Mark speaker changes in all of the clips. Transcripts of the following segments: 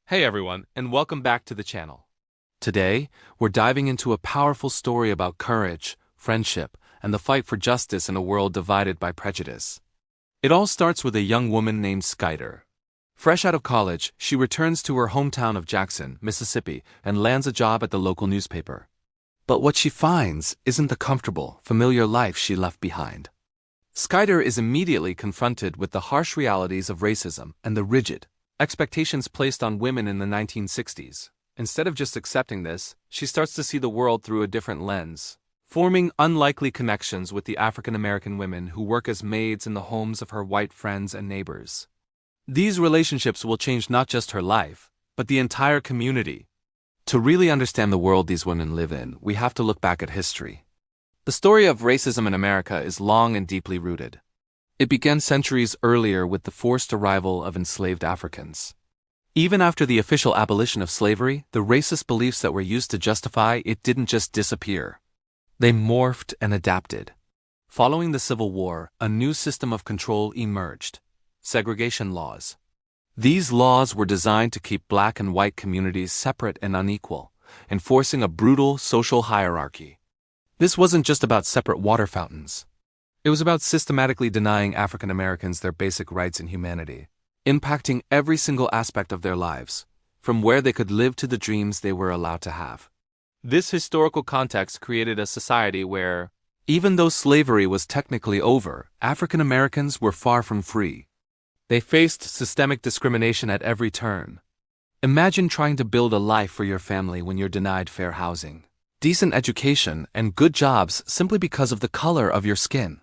Speaker 1: Hey everyone, and welcome back to the channel. Today, we're diving into a powerful story about courage, friendship, and the fight for justice in a world divided by prejudice. It all starts with a young woman named Skeeter. Fresh out of college, she returns to her hometown of Jackson, Mississippi, and lands a job at the local newspaper. But what she finds isn't the comfortable, familiar life she left behind. Skeeter is immediately confronted with the harsh realities of racism and the rigid expectations placed on women in the 1960s. Instead of just accepting this, she starts to see the world through a different lens, forming unlikely connections with the African American women who work as maids in the homes of her white friends and neighbors. These relationships will change not just her life, but the entire community. To really understand the world these women live in, we have to look back at history. The story of racism in America is long and deeply rooted. It began centuries earlier with the forced arrival of enslaved Africans. Even after the official abolition of slavery, the racist beliefs that were used to justify it didn't just disappear. They morphed and adapted. Following the Civil War, a new system of control emerged: segregation laws. These laws were designed to keep black and white communities separate and unequal, enforcing a brutal social hierarchy. This wasn't just about separate water fountains. It was about systematically denying African Americans their basic rights and humanity, impacting every single aspect of their lives, from where they could live to the dreams they were allowed to have. This historical context created a society where, even though slavery was technically over, African Americans were far from free. They faced systemic discrimination at every turn. Imagine trying to build a life for your family when you're denied fair housing, decent education, and good jobs simply because of the color of your skin.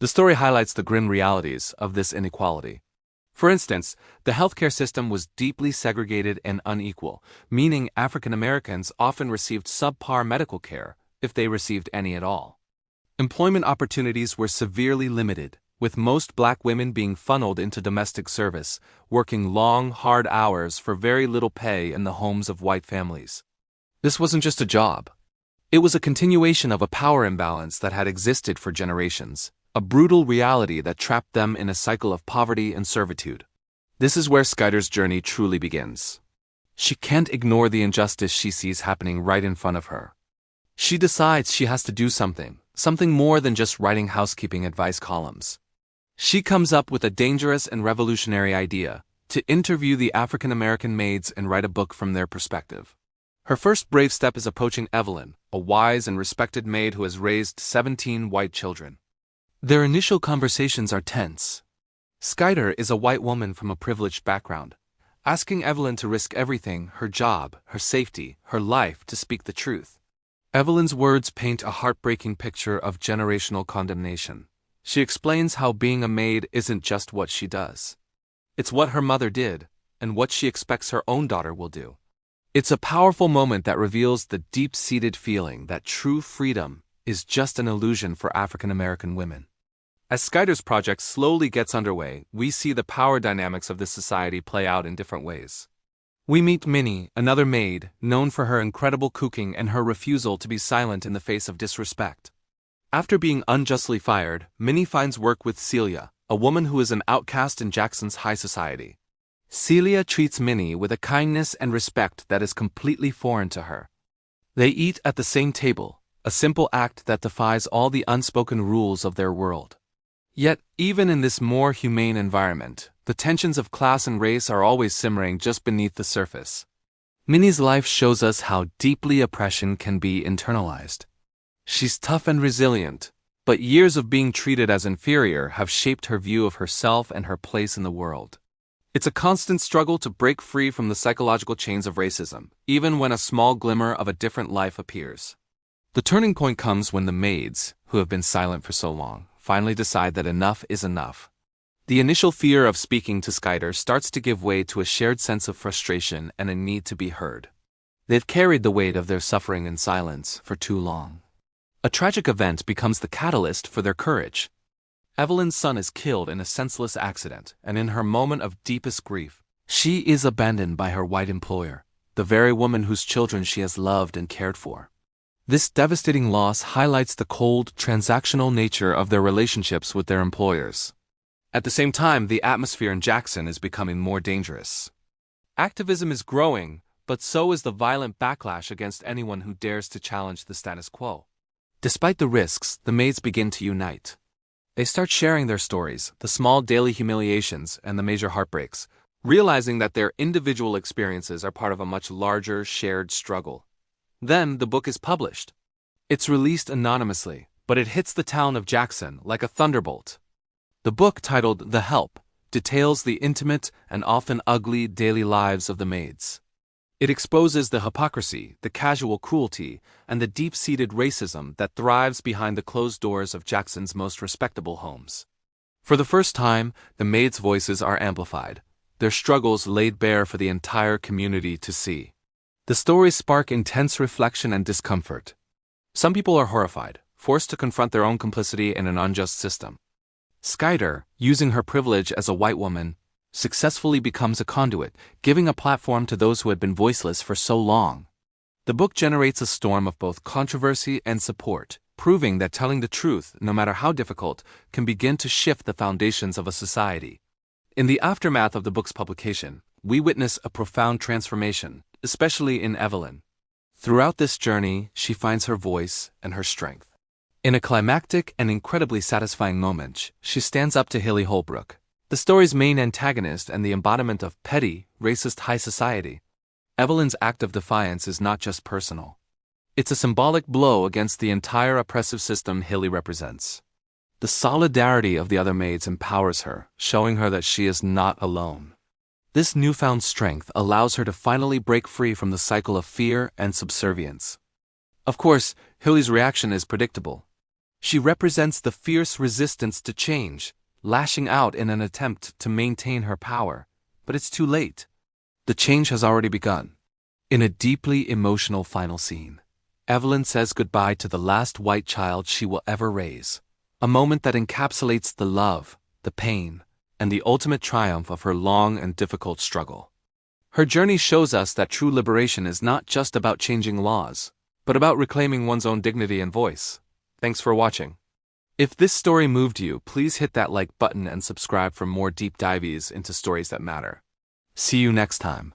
Speaker 1: The story highlights the grim realities of this inequality. For instance, the healthcare system was deeply segregated and unequal, meaning African Americans often received subpar medical care, if they received any at all. Employment opportunities were severely limited, with most black women being funneled into domestic service, working long, hard hours for very little pay in the homes of white families. This wasn't just a job. It was a continuation of a power imbalance that had existed for generations. A brutal reality that trapped them in a cycle of poverty and servitude. This is where Skeeter's journey truly begins. She can't ignore the injustice she sees happening right in front of her. She decides she has to do something more than just writing housekeeping advice columns. She comes up with a dangerous and revolutionary idea: to interview the African American maids and write a book from their perspective. Her first brave step is approaching Evelyn, a wise and respected maid who has raised 17 white children. Their initial conversations are tense. Skeeter is a white woman from a privileged background, asking Evelyn to risk everything: her job, her safety, her life, to speak the truth. Evelyn's words paint a heartbreaking picture of generational condemnation. She explains how being a maid isn't just what she does. It's what her mother did, and what she expects her own daughter will do. It's a powerful moment that reveals the deep-seated feeling that true freedom is just an illusion for African American women. As Skeeter's project slowly gets underway, we see the power dynamics of this society play out in different ways. We meet Minnie, another maid, known for her incredible cooking and her refusal to be silent in the face of disrespect. After being unjustly fired, Minnie finds work with Celia, a woman who is an outcast in Jackson's high society. Celia treats Minnie with a kindness and respect that is completely foreign to her. They eat at the same table, a simple act that defies all the unspoken rules of their world. Yet, even in this more humane environment, the tensions of class and race are always simmering just beneath the surface. Minnie's life shows us how deeply oppression can be internalized. She's tough and resilient, but years of being treated as inferior have shaped her view of herself and her place in the world. It's a constant struggle to break free from the psychological chains of racism, even when a small glimmer of a different life appears. The turning point comes when the maids, who have been silent for so long, finally decide that enough is enough. The initial fear of speaking to Skeeter starts to give way to a shared sense of frustration and a need to be heard. They've carried the weight of their suffering in silence for too long. A tragic event becomes the catalyst for their courage. Evelyn's son is killed in a senseless accident, and in her moment of deepest grief, she is abandoned by her white employer, the very woman whose children she has loved and cared for. This devastating loss highlights the cold, transactional nature of their relationships with their employers. At the same time, the atmosphere in Jackson is becoming more dangerous. Activism is growing, but so is the violent backlash against anyone who dares to challenge the status quo. Despite the risks, the maids begin to unite. They start sharing their stories, the small daily humiliations and the major heartbreaks, realizing that their individual experiences are part of a much larger, shared struggle. Then the book is published. It's released anonymously, but it hits the town of Jackson like a thunderbolt. The book, titled The Help, details the intimate and often ugly daily lives of the maids. It exposes the hypocrisy, the casual cruelty, and the deep-seated racism that thrives behind the closed doors of Jackson's most respectable homes. For the first time, the maids' voices are amplified, their struggles laid bare for the entire community to see. The stories spark intense reflection and discomfort. Some people are horrified, forced to confront their own complicity in an unjust system. Skeeter, using her privilege as a white woman, successfully becomes a conduit, giving a platform to those who had been voiceless for so long. The book generates a storm of both controversy and support, proving that telling the truth, no matter how difficult, can begin to shift the foundations of a society. In the aftermath of the book's publication, we witness a profound transformation, especially in Evelyn. Throughout this journey, she finds her voice and her strength. In a climactic and incredibly satisfying moment, she stands up to Haley Holbrook, the story's main antagonist and the embodiment of petty, racist high society. Evelyn's act of defiance is not just personal. It's a symbolic blow against the entire oppressive system Haley represents. The solidarity of the other maids empowers her, showing her that she is not alone. This newfound strength allows her to finally break free from the cycle of fear and subservience. Of course, Haley's reaction is predictable. She represents the fierce resistance to change, lashing out in an attempt to maintain her power, but it's too late. The change has already begun. In a deeply emotional final scene, Evelyn says goodbye to the last white child she will ever raise, a moment that encapsulates the love, the pain, and the ultimate triumph of her long and difficult struggle. Her journey shows us that true liberation is not just about changing laws, but about reclaiming one's own dignity and voice. Thanks for watching. If this story moved you, please hit that like button and subscribe for more deep dives into stories that matter. See you next time.